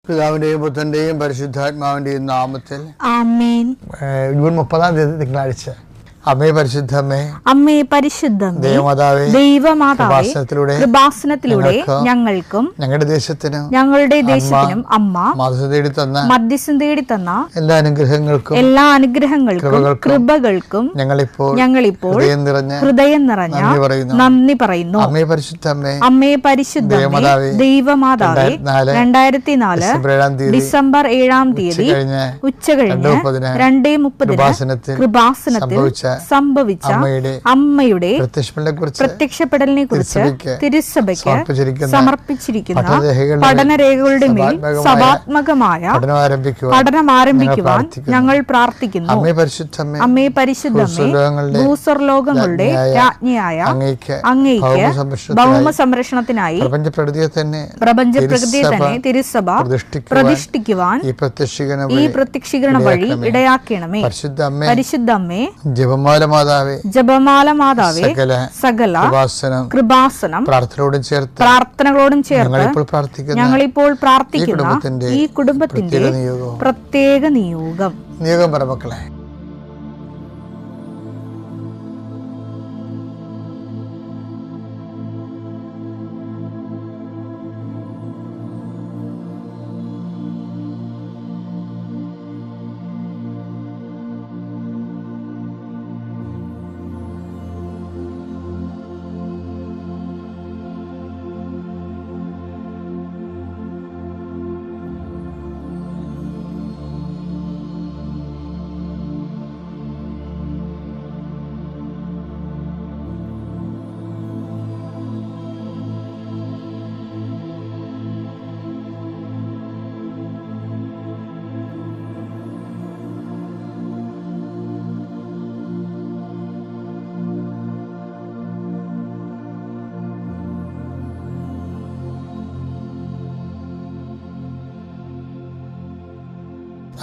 പിതാവിന്റെയും പുത്രന്റെയും പരിശുദ്ധാത്മാവിന്റെയും നാമത്തിൽ ആമേൻ. ജൂൺ 30 തിങ്കളാഴ്ച. അമ്മേ പരിശുദ്ധമ്മേ, അമ്മേ പരിശുദ്ധമേ, ദൈവമാതാവേ, ദൈവമാതാവേ, കൃപാസനത്തിലൂടെ ഞങ്ങൾക്കും ഞങ്ങളുടെ ദേശത്തിനും അമ്മ മധ്യസ്ഥം തേടി തന്ന എല്ലാ അനുഗ്രഹങ്ങൾക്കും കൃപകൾക്കും ഞങ്ങളിപ്പോൾ ഹൃദയം നിറഞ്ഞ നന്ദി പറയുന്നു. അമ്മേ പരിശുദ്ധമ്മേ, അമ്മേ പരിശുദ്ധമേ, ദൈവമാതാവേ, 2004 ഡിസംബർ 7 ഉച്ചകഴിഞ്ഞ് 2:30 കൃപാസനത്തിൽ സംഭവിച്ച അമ്മയുടെ പ്രത്യക്ഷപ്പെടലിനെ കുറിച്ച് തിരുസഭയ്ക്ക് സമർപ്പിച്ചിരിക്കുന്ന പഠനരേഖകളുടെ മേൽ സഭാത്മകമായ പഠനം ആരംഭിക്കുവാൻ ഞങ്ങൾ പ്രാർത്ഥിക്കുന്നു. അമ്മേ പരിശുദ്ധമേ, ഭൂസ്വർലോകങ്ങളുടെ രാജ്ഞിയായ അങ്ങേയ്ക്ക് ഭൗമ സംരക്ഷണത്തിനായി പ്രപഞ്ചപ്രകൃതിയെ തന്നെ തിരുസഭ പ്രതിഷ്ഠിക്കുവാൻ ഈ പ്രത്യക്ഷീകരണ വഴി ഇടയാക്കണമേ. പരിശുദ്ധമ്മേ, ജപമാല മാതാവേ, സകല കൃപാസനം പ്രാർത്ഥനകളോടും ചേർത്ത് ഞങ്ങളിപ്പോൾ പ്രാർത്ഥിക്കുന്ന ഈ കുടുംബത്തിന്റെ പ്രത്യേക നിയോഗം പറമക്കളെ.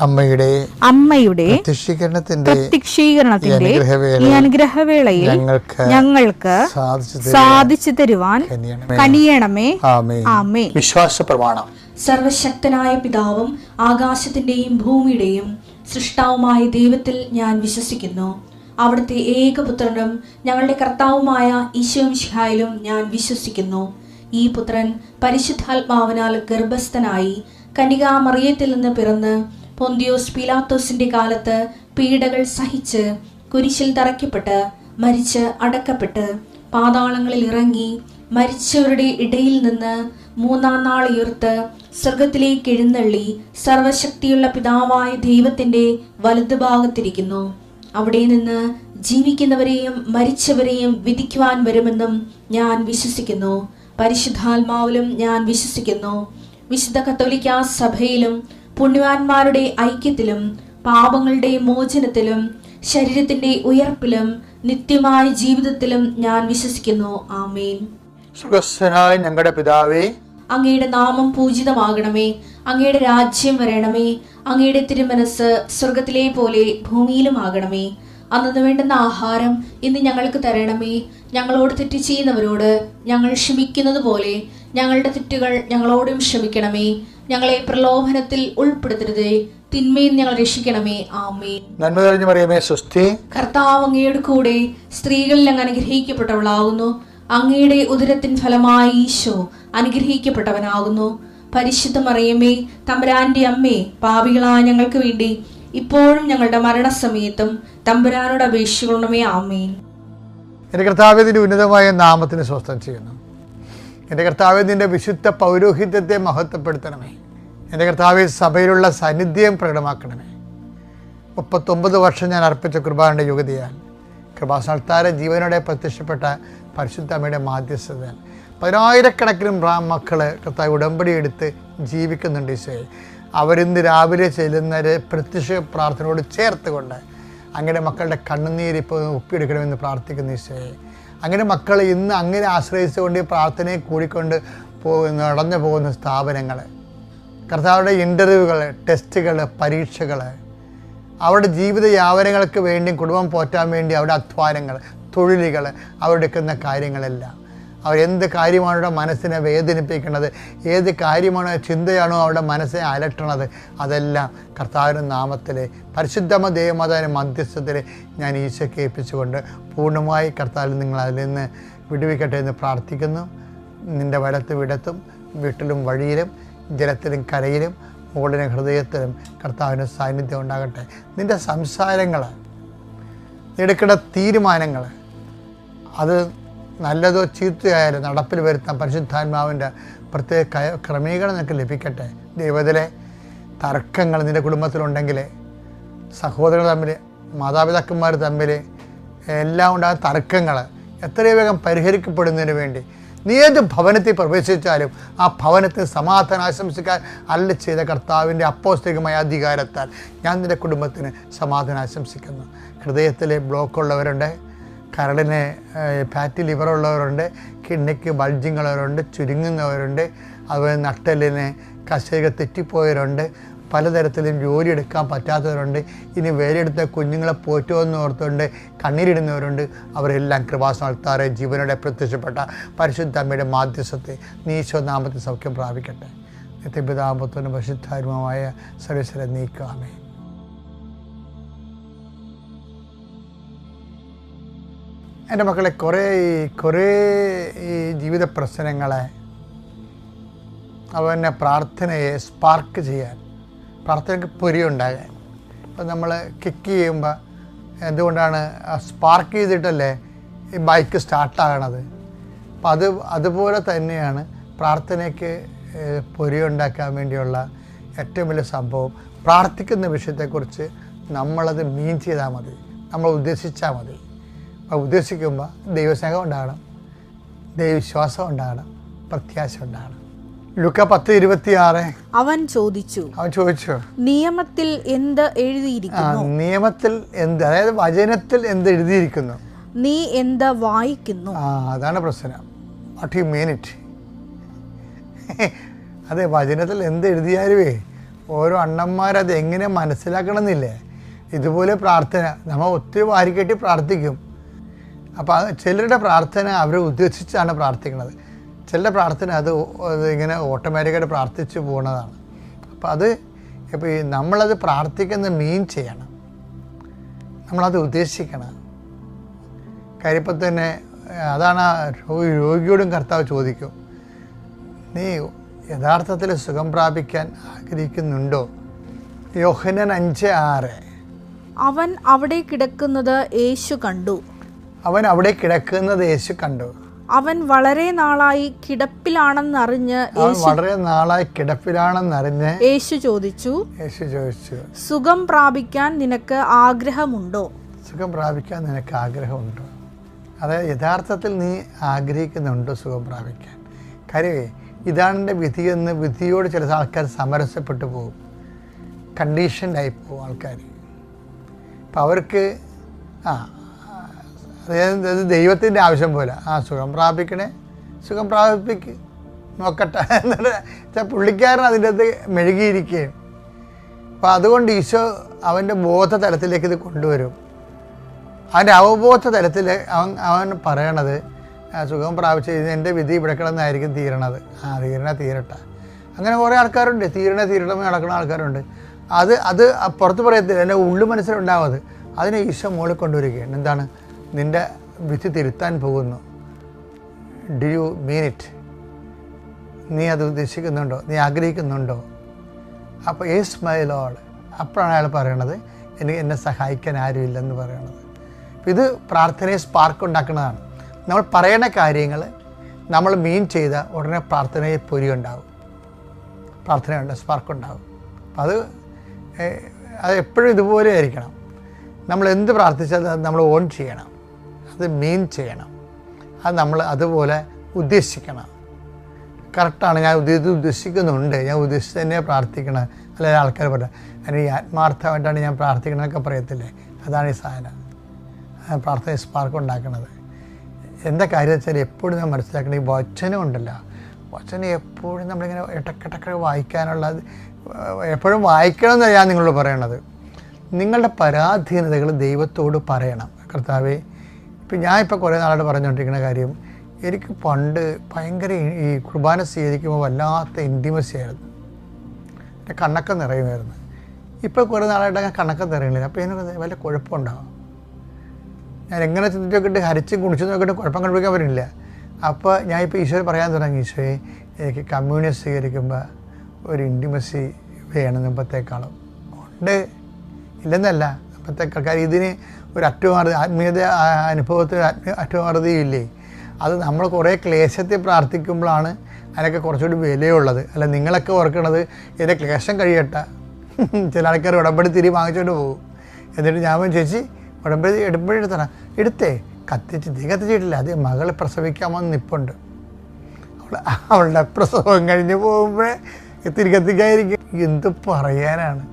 അമ്മയുടെ പ്രത്യക്ഷീകരണത്തിന്റെ ഈ അനുഗ്രഹവേളയിൽ ഞങ്ങൾക്ക് സാധിച്ചു തരുവാൻ കനിയണമേ. ആമേൻ. വിശ്വാസ പ്രമാണം. സർവശക്തനായ പിതാവും ആകാശത്തിന്റെയും ഭൂമിയുടെയും സൃഷ്ടാവുമായ ദൈവത്തിൽ ഞാൻ വിശ്വസിക്കുന്നു. അവിടുത്തെ ഏകപുത്രനും ഞങ്ങളുടെ കർത്താവുമായ ഈശോമിശിഹായിലും ഞാൻ വിശ്വസിക്കുന്നു. ഈ പുത്രൻ പരിശുദ്ധാത്മാവിനാൽ ഗർഭസ്ഥനായി കന്യകാമറിയത്തിൽ നിന്ന് പിറന്ന് പൊന്തിയോസ് പീലാത്തോസിന്റെ കാലത്ത് പീഡകൾ സഹിച്ച് കുരിശിൽ തറയ്ക്കപ്പെട്ട് മരിച്ച് അടക്കപ്പെട്ട് പാതാളങ്ങളിൽ ഇറങ്ങി മരിച്ചവരുടെ ഇടയിൽ നിന്ന് 3-ാം നാൾ ഉയർത്ത് സ്വർഗത്തിലേക്ക് എഴുന്നള്ളി സർവശക്തിയുള്ള പിതാവായ ദൈവത്തിന്റെ വലതുഭാഗത്തിരിക്കുന്നു. അവിടെ നിന്ന് ജീവിക്കുന്നവരെയും മരിച്ചവരെയും വിധിക്കുവാൻ വരുമെന്നും ഞാൻ വിശ്വസിക്കുന്നു. പരിശുദ്ധാത്മാവിലും ഞാൻ വിശ്വസിക്കുന്നു. വിശുദ്ധ കത്തോലിക്കാ സഭയിലും പുണ്യവാന്മാരുടെ ഐക്യത്തിലും പാപങ്ങളുടെ മോചനത്തിലും ശരീരത്തിന്റെ ഉയർപ്പിലും നിത്യമായ ജീവിതത്തിലും ഞാൻ വിശ്വസിക്കുന്നു. ആമേൻ. സുഖസ്ഥനായ ഞങ്ങളുടെ പിതാവേ, അങ്ങയുടെ നാമം പൂജിതമാകണമേ. അങ്ങയുടെ രാജ്യം വരണമേ. അങ്ങയുടെ തിരുമനസ് സ്വർഗത്തിലെ പോലെ ഭൂമിയിലും ആകണമേ. അന്നു വേണ്ടുന്ന ആഹാരം ഇന്ന് ഞങ്ങൾക്ക് തരണമേ. ഞങ്ങളോട് തെറ്റ് ചെയ്യുന്നവരോട് ഞങ്ങൾ ക്ഷമിക്കുന്നത് പോലെ ഞങ്ങളുടെ തെറ്റുകൾ ഞങ്ങളോടും ക്ഷമിക്കണമേ. ഞങ്ങളെ പ്രലോഭനത്തിൽ ഉൾപ്പെടുത്തരുതേ, തിന്മയിൽ ഞങ്ങൾ രക്ഷിക്കണമേ. ആമേൻ. നന്മ നിറഞ്ഞ മറിയമേ, സ്വസ്തി. കർത്താവ് അങ്ങയുടെ കൂടെ സ്ത്രീകളിൽ അങ്ങ് അനുഗ്രഹിക്കപ്പെട്ടവളാകുന്നു. അങ്ങയുടെ ഉദരത്തിൻ ഫലമായി ഈശോ അനുഗ്രഹിക്കപ്പെട്ടവനാകുന്നു. പരിശുദ്ധ മറിയമേ, തമ്പുരാന്റെ അമ്മേ, പാപികളായ ഞങ്ങൾക്ക് വേണ്ടി ഇപ്പോഴും ഞങ്ങളുടെ മരണസമയത്തും തമ്പുരാനോട് അപേക്ഷിക്കണമേ. ആമേൻ. എൻ്റെ കർത്താവിന്റെ ഉന്നതമായ നാമത്തിന് സ്വസ്ഥം ചെയ്യുന്നു. എൻ്റെ കർത്താവേ, നിന്റെ വിശുദ്ധ പൗരോഹിത്യത്തെ മഹത്വപ്പെടുത്തണമേ. എൻ്റെ കർത്താവേ, സഭയിലുള്ള സാന്നിധ്യം പ്രകടമാക്കണമേ. 39 വർഷം ഞാൻ അർപ്പിച്ച കുർബാനയുടെ യുഗതിയാൽ കൃപാസനത്താര ജീവനോടെ പ്രത്യക്ഷപ്പെട്ട പരിശുദ്ധ അമ്മയുടെ മാധ്യസ്ഥതയാൽ 10,000-കണക്കിന് മക്കള് കർത്താവ് ഉടമ്പടി എടുത്ത് ജീവിക്കുന്നുണ്ട്. ഈശോയെ, അവരിന്ന് രാവിലെ ചെല്ലുന്ന പ്രത്യക്ഷ പ്രാർത്ഥനയോട് ചേർത്തുകൊണ്ട് അങ്ങനെ മക്കളുടെ കണ്ണുനീരിപ്പോൾ ഒപ്പിയെടുക്കണമെന്ന് പ്രാർത്ഥിക്കുന്ന ഈശോയെ, അങ്ങനെ മക്കൾ ഇന്ന് അങ്ങനെ ആശ്രയിച്ചുകൊണ്ട് ഈ പ്രാർത്ഥനയെ കൂടിക്കൊണ്ട് നടന്നു പോകുന്ന സ്ഥാപനങ്ങൾ, കർത്താവുടെ ഇൻ്റർവ്യൂകൾ, ടെസ്റ്റുകൾ, പരീക്ഷകൾ, അവരുടെ ജീവിത യാവനങ്ങൾക്ക് വേണ്ടി കുടുംബം പോറ്റാൻ വേണ്ടി അവരുടെ അധ്വാനങ്ങൾ, തൊഴിലുകൾ, അവരെടുക്കുന്ന കാര്യങ്ങളെല്ലാം അവരെന്ത് കാര്യമാണ് അവരുടെ മനസ്സിനെ വേദനിപ്പിക്കുന്നത്, ഏത് കാര്യമാണ് ചിന്തയാണോ അവരുടെ മനസ്സിനെ അലട്ടണത്, അതെല്ലാം കർത്താവിൻ്റെ നാമത്തിൽ പരിശുദ്ധമ ദേവമാതാവിൻ്റെ മധ്യസ്ഥത്തിൽ ഞാൻ ഈശോയ്ക്ക് ഏൽപ്പിച്ചുകൊണ്ട് പൂർണ്ണമായി കർത്താവിൽ നിങ്ങൾ അതിൽ നിന്ന് വിടുവിക്കട്ടെ എന്ന് പ്രാർത്ഥിക്കുന്നു. നിൻ്റെ വലത്തും ഇടത്തും വീട്ടിലും വഴിയിലും ജലത്തിലും കരയിലും മുകളിലും ഹൃദയത്തിലും കർത്താവിൻ്റെ സാന്നിധ്യം ഉണ്ടാകട്ടെ. നിൻ്റെ സംസാരങ്ങൾ, എടുക്കേണ്ട തീരുമാനങ്ങൾ, അത് നല്ലതോ ചീത്തയായാലും നടപ്പിൽ വരുത്താൻ പരിശുദ്ധാത്മാവിൻ്റെ പ്രത്യേക ക്രമീകരണം നിനക്ക് ലഭിക്കട്ടെ. ദൈവത്തിലെ തർക്കങ്ങൾ നിൻ്റെ കുടുംബത്തിലുണ്ടെങ്കിൽ, സഹോദരങ്ങൾ തമ്മിൽ, മാതാപിതാക്കന്മാർ തമ്മിൽ എല്ലാം ഉണ്ടാകുന്ന തർക്കങ്ങൾ എത്രയും വേഗം പരിഹരിക്കപ്പെടുന്നതിന് വേണ്ടി നീ ഏത് ഭവനത്തിൽ പ്രവേശിച്ചാലും ആ ഭവനത്തിന് സമാധാനം ആശംസിക്കാൻ അരുളി ചെയ്ത കർത്താവിൻ്റെ അപ്പോസ്തലികമായ അധികാരത്താൽ ഞാൻ നിൻ്റെ കുടുംബത്തിന് സമാധാനം ആശംസിക്കുന്നു. ഹൃദയത്തിൽ ബ്ലോക്കുള്ളവരുണ്ട്, കരളിന് ഫാറ്റി ലിവറുള്ളവരുണ്ട്, കിഡ്നിക്ക് ബൾജിങ്ങുള്ളവരുണ്ട്, ചുരുങ്ങുന്നവരുണ്ട്, അതുപോലെ നട്ടലിന് കശേക തെറ്റിപ്പോയവരുണ്ട്, പലതരത്തിലും ജോലി എടുക്കാൻ പറ്റാത്തവരുണ്ട്, ഇനി വേരെടുത്ത കുഞ്ഞുങ്ങളെ പോറ്റുമെന്ന് ഓർത്തുകൊണ്ട് കണ്ണീരിടുന്നവരുണ്ട്. അവരെല്ലാം കൃപാസനത്താറെ ജീവനോടെ പ്രത്യക്ഷപ്പെട്ട പരിശുദ്ധ അമ്മയുടെ മാധ്യസ്ഥത്തെ നീശോ നാമത്തിൽ സൗഖ്യം പ്രാപിക്കട്ടെ. നിത്യപിതാപുത്രനും പരിശുദ്ധാത്മാവായ സർവ്വീശ്വരൻ നീക്കാമേ. എൻ്റെ മക്കളെ, കുറേ ഈ ജീവിത പ്രശ്നങ്ങളെ അവനെ പ്രാർത്ഥനയെ സ്പാർക്ക് ചെയ്യാൻ, പ്രാർത്ഥനയ്ക്ക് പൊരിയുണ്ടാകാൻ. ഇപ്പം നമ്മൾ കിക്ക് ചെയ്യുമ്പോൾ എന്തുകൊണ്ടാണ് സ്പാർക്ക് ചെയ്തിട്ടല്ലേ ഈ ബൈക്ക് സ്റ്റാർട്ടാകണത്? അപ്പം അതുപോലെ തന്നെയാണ് പ്രാർത്ഥനയ്ക്ക് പൊരിയുണ്ടാക്കാൻ വേണ്ടിയുള്ള ഏറ്റവും വലിയ സംഭവം. പ്രാർത്ഥിക്കുന്ന വിഷയത്തെക്കുറിച്ച് നമ്മളത് മീൻ ചെയ്താൽ മതി, നമ്മൾ ഉദ്ദേശിച്ചാൽ മതി. അപ്പോൾ ഉദ്ദേശിക്കുമ്പോൾ ദൈവസ്നേഹം ഉണ്ടാകണം, ദൈവവിശ്വാസം ഉണ്ടാകണം, പ്രത്യാശ ഉണ്ടാകണം. ലൂക്ക 10:26 അവൻ ചോദിച്ചു നിയമത്തിൽ എന്ത് എഴുതിയിരിക്കുന്നു? നിയമത്തിൽ എന്ത്, അതായത് വചനത്തിൽ എന്ത് എഴുതിയിരിക്കുന്നു, നീ എന്ത് വായിക്കുന്നു? അതാണ് പ്രശ്നം. What you mean it? അതെ, വചനത്തിൽ എന്ത് എഴുതിയാലുവേ ഓരോ അണ്ണന്മാരത് എങ്ങനെ മനസ്സിലാക്കണമെന്നില്ലേ? ഇതുപോലെ പ്രാർത്ഥന നമ്മൾ ഒത്തിരി വാരിക്കെട്ടി പ്രാർത്ഥിക്കും. അപ്പോൾ ചിലരുടെ പ്രാർത്ഥന അവർ ഉദ്ദേശിച്ചാണ് പ്രാർത്ഥിക്കുന്നത്, ചില പ്രാർത്ഥന അത് ഇങ്ങനെ ഓട്ടോമാറ്റിക്കായിട്ട് പ്രാർത്ഥിച്ചു പോകുന്നതാണ്. അപ്പോൾ അത് ഇപ്പോൾ നമ്മളത് പ്രാർത്ഥിക്കുന്ന മീൻ ചെയ്യണം, നമ്മളത് ഉദ്ദേശിക്കണം. കാര്യം ഇപ്പം തന്നെ അതാണ് രോഗിയോടും കർത്താവ് ചോദിക്കും, നീ യഥാർത്ഥത്തിൽ സുഖം പ്രാപിക്കാൻ ആഗ്രഹിക്കുന്നുണ്ടോ? യോഹന്നാൻ 5:6 അവൻ അവിടെ കിടക്കുന്നത് യേശു കണ്ടു. അവൻ വളരെ നാളായി കിടപ്പിലാണെന്നറിഞ്ഞ് യേശു ചോദിച്ചു, സുഖം പ്രാപിക്കാൻ നിനക്ക് ആഗ്രഹമുണ്ടോ? അതായത് യഥാർത്ഥത്തിൽ നീ ആഗ്രഹിക്കുന്നുണ്ടോ സുഖം പ്രാപിക്കാൻ? കാര്യമേ ഇതാണ് എൻ്റെ വിധിയെന്ന് വിധിയോട് ചില ആൾക്കാർ സമരസപ്പെട്ടു പോകും, കണ്ടീഷൻഡായി പോകും ആൾക്കാർ. അപ്പം അവർക്ക് അതായത് ദൈവത്തിൻ്റെ ആവശ്യം പോലെ സുഖം പ്രാപിക്കണേ, സുഖം പ്രാപിക്ക് നോക്കട്ടെ എന്നിട്ട് പുള്ളിക്കാരൻ അതിൻ്റെ അകത്ത് മെഴുകിയിരിക്കുകയും. അപ്പോൾ അതുകൊണ്ട് ഈശോ അവൻ്റെ ബോധതലത്തിലേക്ക് ഇത് കൊണ്ടുവരും. അവൻ്റെ അവബോധ തലത്തിൽ അവൻ പറയണത് സുഖം പ്രാപിച്ച് എൻ്റെ വിധി ഇവിടെ കിടന്നായിരിക്കും തീരണത്. തീരട്ടെ. അങ്ങനെ കുറേ ആൾക്കാരുണ്ട്, തീരണം നടക്കുന്ന ആൾക്കാരുണ്ട്. അത് പുറത്ത് പറയത്തില്ല, എൻ്റെ ഉള്ളു മനസ്സിലുണ്ടാവും. അതിനെ ഈശോ മുകളിൽ കൊണ്ടുവരികയാണ്. എന്താണ്? നിൻ്റെ വിധി തിരുത്താൻ പോകുന്നു. Do you mean it? നീ അത് ഉദ്ദേശിക്കുന്നുണ്ടോ? നീ ആഗ്രഹിക്കുന്നുണ്ടോ? അപ്പോൾ യെസ് മൈ ലോർഡ്. അപ്പോഴാണ് അയാൾ പറയണത്, എന്നെ സഹായിക്കാൻ ആരുമില്ലെന്ന് പറയണത്. ഇത് പ്രാർത്ഥനയെ സ്പാർക്ക് ഉണ്ടാക്കുന്നതാണ്. നമ്മൾ പറയുന്ന കാര്യങ്ങൾ നമ്മൾ മീൻ ചെയ്ത ഉടനെ പ്രാർത്ഥനയെ പൊരിയുണ്ടാവും, പ്രാർത്ഥനയുണ്ട്, സ്പാർക്കുണ്ടാവും. അപ്പം അത് എപ്പോഴും ഇതുപോലെ ആയിരിക്കണം. നമ്മൾ എന്ത് പ്രാർത്ഥിച്ചാൽ അത് നമ്മൾ ഓൺ ചെയ്യണം, അത് മീൻ ചെയ്യണം, അത് നമ്മൾ അതുപോലെ ഉദ്ദേശിക്കണം. കറക്റ്റാണ്, ഞാൻ ഇത് ഉദ്ദേശിക്കുന്നുണ്ട്, ഞാൻ ഉദ്ദേശിച്ച് തന്നെ പ്രാർത്ഥിക്കണം. അല്ലെങ്കിൽ ആൾക്കാർ പറയാം അല്ലെങ്കിൽ ആത്മാർത്ഥമായിട്ടാണ് ഞാൻ പ്രാർത്ഥിക്കണമെന്നൊക്കെ പറയത്തില്ലേ, അതാണ് ഈ സാധനം പ്രാർത്ഥന സ്പാർക്ക് ഉണ്ടാക്കുന്നത്. എന്താ കാര്യം വെച്ചാൽ എപ്പോഴും ഞാൻ മനസ്സിലാക്കണം, ഈ വചനം ഉണ്ടല്ലോ, വചനം എപ്പോഴും നമ്മളിങ്ങനെ ഇടക്കിടക്ക് വായിക്കാനുള്ള, എപ്പോഴും വായിക്കണമെന്ന് ഞാൻ നിങ്ങളോട് പറയണത്. നിങ്ങളുടെ പരാധീനതകൾ ദൈവത്തോട് പറയണം. കർത്താവേ, ഇപ്പം ഞാൻ കുറേ നാളായിട്ട് പറഞ്ഞുകൊണ്ടിരിക്കുന്ന കാര്യം, എനിക്ക് പണ്ട് ഭയങ്കര ഈ കുർബാന സ്വീകരിക്കുമ്പോൾ വല്ലാത്ത ഇൻറ്റിമസി ആയിരുന്നു. എൻ്റെ കണ്ണൊക്കെ നിറയുമായിരുന്നു. ഇപ്പോൾ കുറേ നാളായിട്ട് ഞാൻ കണ്ണൊക്കെ നിറയുന്നില്ല. അപ്പോൾ എനിക്ക് വല്ല കുഴപ്പമുണ്ടാകും. ഞാൻ എങ്ങനെ ചിന്തിച്ചൊക്കെ ഹരിച്ചും കുണിച്ചും നോക്കിയിട്ട് കുഴപ്പം കണ്ടുപിടിക്കാൻ പറ്റില്ല. അപ്പോൾ ഞാൻ ഇപ്പോൾ ഈശോയെ പറയാൻ തുടങ്ങി, ഈശോയെ എനിക്ക് കമ്മ്യൂണിയൻ സ്വീകരിക്കുമ്പോൾ ഒരു ഇൻറ്റിമസി വേണം മുമ്പത്തേക്കാളും. ഉണ്ട്, ഇല്ലെന്നല്ല, മുമ്പത്തേക്കാൾ. കാര്യം ഇതിന് ഒരു ആത്മീയത അനുഭവത്തിന് അറ്റമാർദ്ദയും ഇല്ലേ. അത് നമ്മൾ കുറേ ക്ലേശത്തിൽ പ്രാർത്ഥിക്കുമ്പോഴാണ് അതിനൊക്കെ കുറച്ചുകൂടി വിലയുള്ളത്. അല്ല, നിങ്ങളൊക്കെ ഓർക്കണത് ഇതിൻ്റെ ക്ലേശം കഴിയട്ടെ. ചില ആൾക്കാർ ഉടമ്പടി തിരി വാങ്ങിച്ചുകൊണ്ട് പോകും. എന്നിട്ട് ഞാൻ ചേച്ചി ഉടമ്പടി എടുത്തണം, എടുത്തേ, തീ കത്തിച്ചിട്ടില്ല, അത് മകളെ പ്രസവിക്കാമെന്ന് നിപ്പുണ്ട്. അവളുടെ പ്രസവം കഴിഞ്ഞ് പോകുമ്പോഴേ തിരി കത്തിക്കാതിരിക്കും. എന്ത് പറയാനാണ്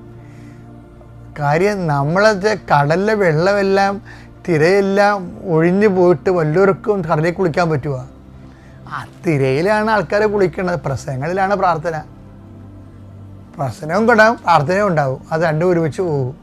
കാര്യം. നമ്മളത് കടലിലെ വെള്ളമെല്ലാം തിരയെല്ലാം ഒഴിഞ്ഞു പോയിട്ട് വല്ലവർക്കും കടലിൽ കുളിക്കാൻ പറ്റുമോ? ആ തിരയിലാണ് ആൾക്കാരെ കുളിക്കേണ്ടത്. പ്രസവങ്ങളിലാണ് പ്രാർത്ഥന. പ്രസനവും ഉണ്ടാവും, പ്രാർത്ഥനയും ഉണ്ടാവും. അത് രണ്ടും ഒരുമിച്ച് പോകും.